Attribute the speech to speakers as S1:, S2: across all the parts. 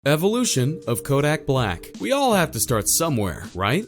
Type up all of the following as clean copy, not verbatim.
S1: Evolution of Kodak Black. We all have to start somewhere, right?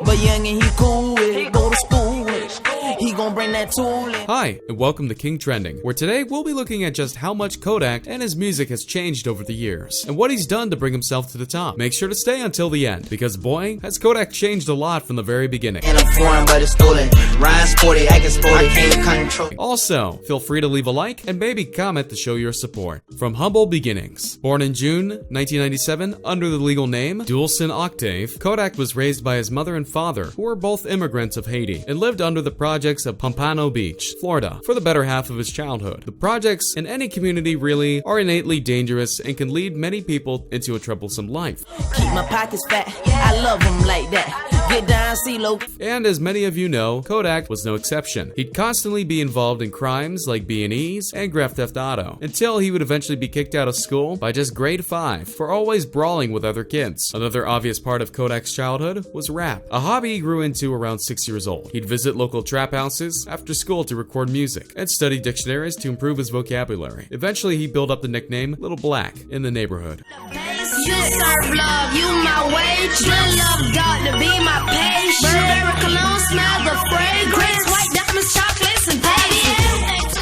S2: But young and he cool with it, go to school with it. He gon' bring that tool in.
S1: Hi, and welcome to King Trending, where today we'll be looking at just how much Kodak and his music has changed over the years, and what he's done to bring himself to the top. Make sure to stay until the end, because boy, has Kodak changed a lot from the very beginning.
S2: And I'm foreign, but it's stolen. Ride sporty, acting sporty, can't control.
S1: Also, feel free to leave a like and maybe comment to show your support. From humble beginnings. Born in June 1997 under the legal name Dulcin Octave, Kodak was raised by his mother and father, who were both immigrants of Haiti, and lived under the projects of Pompano Beach, Florida, for the better half of his childhood. The projects in any community really are innately dangerous and can lead many people into a troublesome life.
S2: Keep my pockets fat, I love him like that. Get down, CeeLo.
S1: And as many of you know, Kodak was no exception. He'd constantly be involved in crimes like B&Es and Grand Theft Auto, until he would eventually be kicked out of school by just grade 5 for always brawling with other kids. Another obvious part of Kodak's childhood was rap, a hobby he grew into around 6 years old. He'd visit local trap houses after school to record music and study dictionaries to improve his vocabulary. Eventually, he built up the nickname Little Black in the neighborhood.
S3: You serve love, you my wage. Your love got to be my patient. Burberry cologne, smell the fragrance. White diamonds, chocolates, and daisies.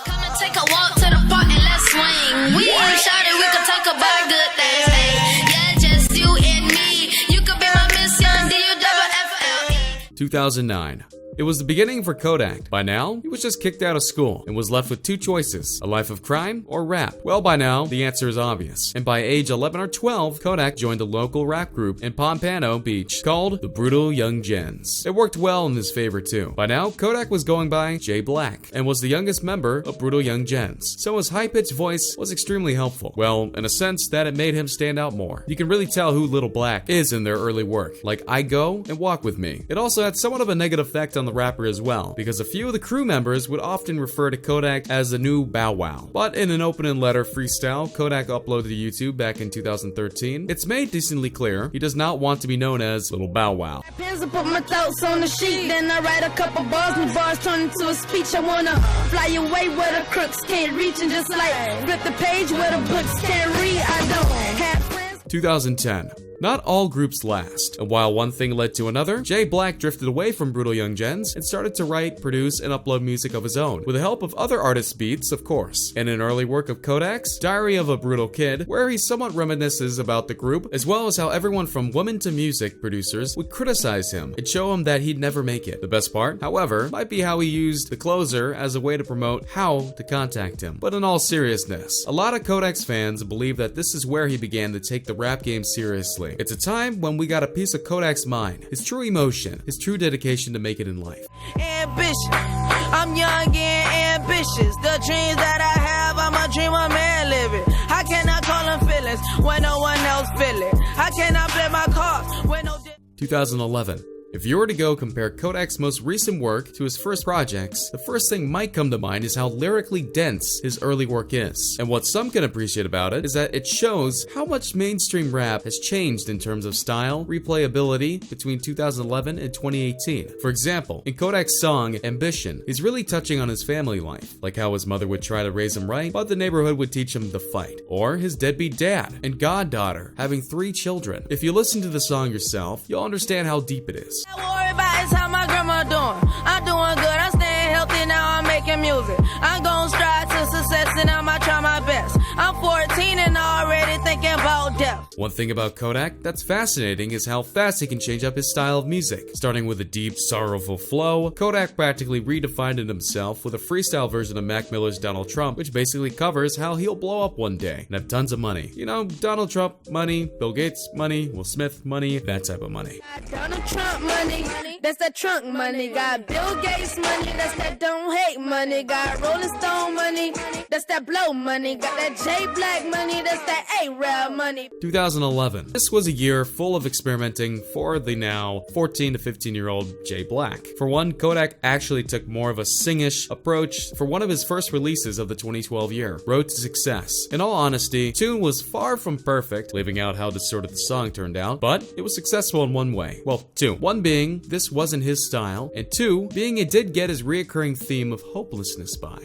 S3: Come and take a walk to the park and let's swing. We ain't shouting, we could talk about good things. Hey, yeah, just you and me. You could be my Miss Young D-U-double-F-L-E.
S1: 2009. It was the beginning for Kodak. By now, he was just kicked out of school and was left with two choices, a life of crime or rap. Well, by now, the answer is obvious. And by age 11 or 12, Kodak joined a local rap group in Pompano Beach called the Brutal Young Gens. It worked well in his favor too. By now, Kodak was going by J Black and was the youngest member of Brutal Young Gens. So his high-pitched voice was extremely helpful. Well, in a sense that it made him stand out more. You can really tell who Little Black is in their early work, like I Go and Walk With Me. It also had somewhat of a negative effect on the rapper as well, because a few of the crew members would often refer to Kodak as the new Bow Wow. But in an open and letter freestyle Kodak uploaded to YouTube back in 2013, it's made decently clear he does not want to be known as Little Bow Wow.
S3: Pens and put my thoughts on the sheet, then I write a couple bars, and bars turn into a speech. I wanna fly away where the crooks can't reach, and just like flip the page where the books can't read. I don't have friends.
S1: 2010. Not all groups last, and while one thing led to another, J Black drifted away from Brutal Young Gens and started to write, produce, and upload music of his own, with the help of other artists' beats, of course. In an early work of Kodak's, Diary of a Brutal Kid, where he somewhat reminisces about the group, as well as how everyone from women to music producers would criticize him and show him that he'd never make it. The best part, however, might be how he used the closer as a way to promote how to contact him. But in all seriousness, a lot of Kodak's fans believe that this is where he began to take the rap game seriously. It's a time when we got a piece of Kodak's mind, his true emotion, his true dedication to make it in life.
S2: Ambition, I'm young and ambitious. The dreams that I have, I'm a dreamer man living. How can I call them feelings when no one else feel it? How can I play my cards when no...
S1: 2011. If you were to go compare Kodak's most recent work to his first projects, the first thing might come to mind is how lyrically dense his early work is. And what some can appreciate about it is that it shows how much mainstream rap has changed in terms of style, replayability between 2011 and 2018. For example, in Kodak's song Ambition, he's really touching on his family life, like how his mother would try to raise him right, but the neighborhood would teach him to fight. Or his deadbeat dad and goddaughter having 3 children. If you listen to the song yourself, you'll understand how deep it is.
S2: I worry about is how my grandma doing. I'm doing good, I'm staying healthy, now I'm making music. I'm gonna strive to success and I'ma try my best. I'm 14 and already thinking about death.
S1: One thing about Kodak that's fascinating is how fast he can change up his style of music. Starting with a deep, sorrowful flow, Kodak practically redefined it himself with a freestyle version of Mac Miller's Donald Trump, which basically covers how he'll blow up one day and have tons of money. You know, Donald Trump money, Bill Gates money, Will Smith money, that type of money.
S3: Donald Trump money, that's that trunk money. Got Bill Gates money, that's that don't hate money. Got Rolling Stone money, that's that blow money. Got that J Black money, that's that A-Rap money.
S1: 2011. This was a year full of experimenting for the now 14 to 15-year-old J Black. For one, Kodak actually took more of a singish approach for one of his first releases of the 2012 year, Road to Success. In all honesty, tune was far from perfect, leaving out how distorted the song turned out, but it was successful in one way. Well, two. One being, this wasn't his style, and two, being it did get his reoccurring theme of hopelessness by.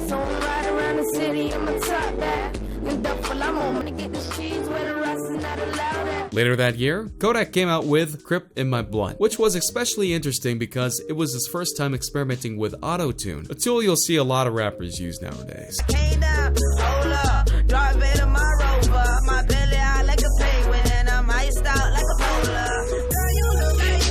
S3: So I ride around the city in my top bag, and duffel I'm on to get this cheese with
S1: Later that year, Kodak came out with Crip in My Blood, which was especially interesting because it was his first time experimenting with auto-tune, a tool you'll see a lot of rappers use nowadays.
S2: Came down, hold up, drive it in my Rover, my belly out like a penguin, and I'm iced out like a polar. Girl, you look like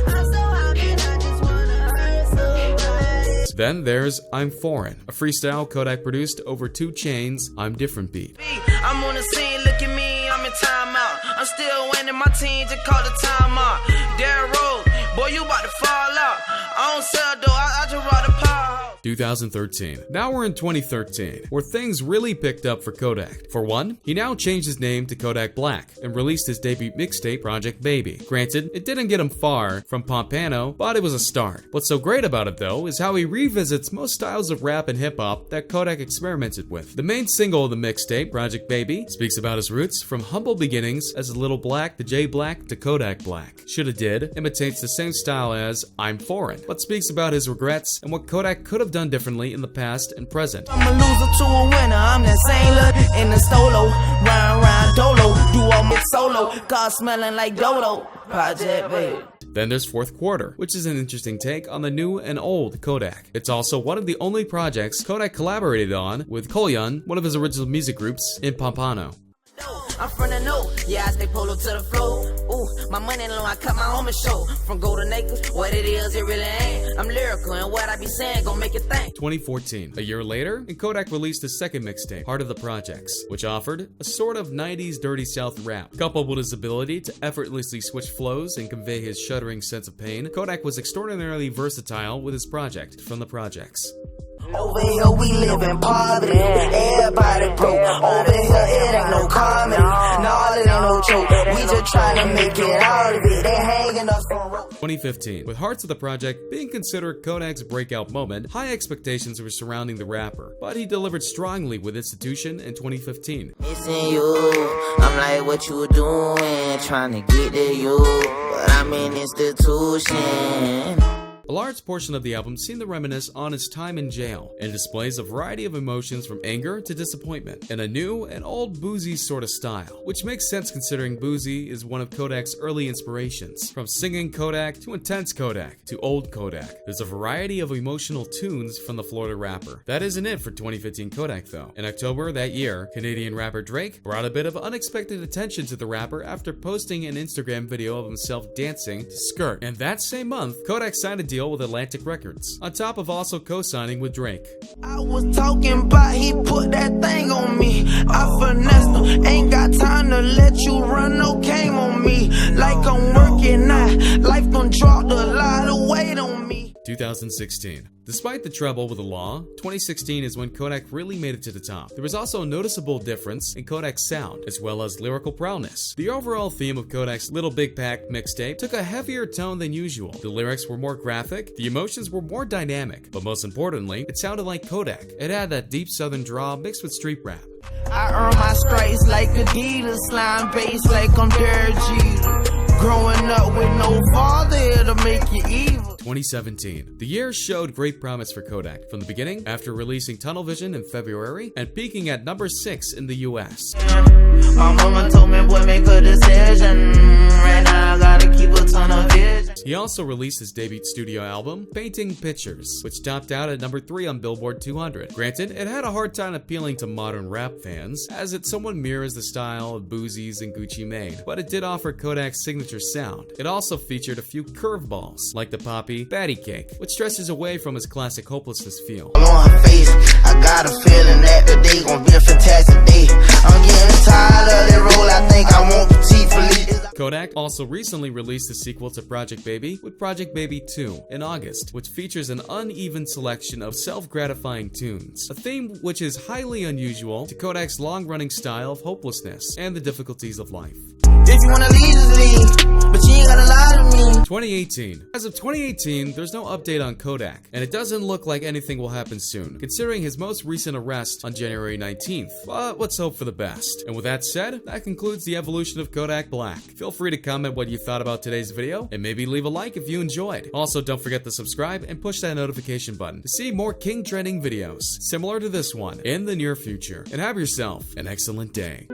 S2: I'm so happy, I just wanna hurt somebody.
S1: Then there's I'm Foreign, a freestyle Kodak produced over 2 Chainz I'm Different beat.
S2: I'm on the scene, look at me, I'm in timeout. I'm still winning, my team just called the timeout. Derrick Rose, boy, you about to fall out. I don't sell though, I just ride a powerhouse.
S1: 2013. Now we're in 2013, where things really picked up for Kodak. For one, he now changed his name to Kodak Black and released his debut mixtape, Project Baby. Granted, it didn't get him far from Pompano, but it was a start. What's so great about it though is how he revisits most styles of rap and hip-hop that Kodak experimented with. The main single of the mixtape, Project Baby, speaks about his roots from humble beginnings as a Little Black to J Black to Kodak Black. Shoulda Did imitates the same style as I'm Foreign, but speaks about his regrets and what Kodak could have done differently in the past and present.
S2: I'm a loser to a winner, I'm that same look in the stolo, round dolo, do all my solo, car smelling like Dodo, Project Baby.
S1: Then there's Fourth Quarter, which is an interesting take on the new and old Kodak. It's also one of the only projects Kodak collaborated on with Kolyan, one of his original music groups, in Pompano.
S2: I'm from the north, yeah, I stay polo to the floor. Ooh, my money low, I cut my home show. From golden acres, what it is, it really ain't. I'm lyrical, and what I be saying gon' make you think.
S1: 2014. A year later, and Kodak released his second mixtape, Heart of the Projects, which offered a sort of 90s dirty south rap. Coupled with his ability to effortlessly switch flows and convey his shuddering sense of pain, Kodak was extraordinarily versatile with his project from the projects.
S2: Over here we live in poverty, everybody broke. Over here it ain't no comedy, no, it ain't no joke. We just trying to make it out of it, they hanging us from rope.
S1: 2015. With Hearts of the Project being considered Kodak's breakout moment, high expectations were surrounding the rapper, but he delivered strongly with Institution in 2015.
S2: Missing you, I'm like what you doing, trying to get to you, but I'm in institution.
S1: A large portion of the album seemed to reminisce on his time in jail and displays a variety of emotions from anger to disappointment in a new and old Boozy sort of style, which makes sense considering Boozy is one of Kodak's early inspirations. From singing Kodak to intense Kodak to old Kodak, there's a variety of emotional tunes from the Florida rapper. That isn't it for 2015 Kodak though. In October that year, Canadian rapper Drake brought a bit of unexpected attention to the rapper after posting an Instagram video of himself dancing to Skirt. And that same month, Kodak signed a deal with Atlantic Records, on top of also co-signing with Drake.
S2: I was talking about he put that thing on me. I finessed him, ain't got time to let you run no game on me. Like I'm working now, life done dropped a lot of weight on me.
S1: 2016. Despite the trouble with the law, 2016 is when Kodak really made it to the top. There was also a noticeable difference in Kodak's sound, as well as lyrical prowess. The overall theme of Kodak's Little Big Pack mixtape took a heavier tone than usual. The lyrics were more graphic, the emotions were more dynamic, but most importantly, it sounded like Kodak. It had that deep southern drawl mixed with street rap.
S2: I earn my stripes like Adidas, slime bass like I'm Derrick Jeter. Growing up with no father, it'll make you evil.
S1: 2017. The year showed great promise for Kodak from the beginning, after releasing Tunnel Vision in February and peaking at number 6 in the US.
S2: My mama told me, boy, make a decision. Right now I gotta keep a ton of vision.
S1: He also released his debut studio album, Painting Pictures, which topped out at number 3 on Billboard 200. Granted, it had a hard time appealing to modern rap fans, as it somewhat mirrors the style of Boozy's and Gucci Mane, but it did offer Kodak's signature sound. It also featured a few curveballs, like the poppy Batty Cake, which stresses away from his classic hopelessness feel.
S2: On her face, I got a feeling that today gon' be a fantastic day. I'm getting tired of that role, I think I want petite Philippe.
S1: Kodak also recently released a sequel to Project Baby with Project Baby 2 in August, which features an uneven selection of self-gratifying tunes, a theme which is highly unusual to Kodak's long-running style of hopelessness and the difficulties of life.
S2: If you wanna leave, just leave, but you ain't gotta lie to me.
S1: 2018. As of 2018, there's no update on Kodak, and it doesn't look like anything will happen soon, considering his most recent arrest on January 19th, but let's hope for the best. And with that said, that concludes the evolution of Kodak Black. Feel free to comment what you thought about today's video, and maybe leave a like if you enjoyed. Also, don't forget to subscribe and push that notification button to see more King Trending videos, similar to this one, in the near future. And have yourself an excellent day.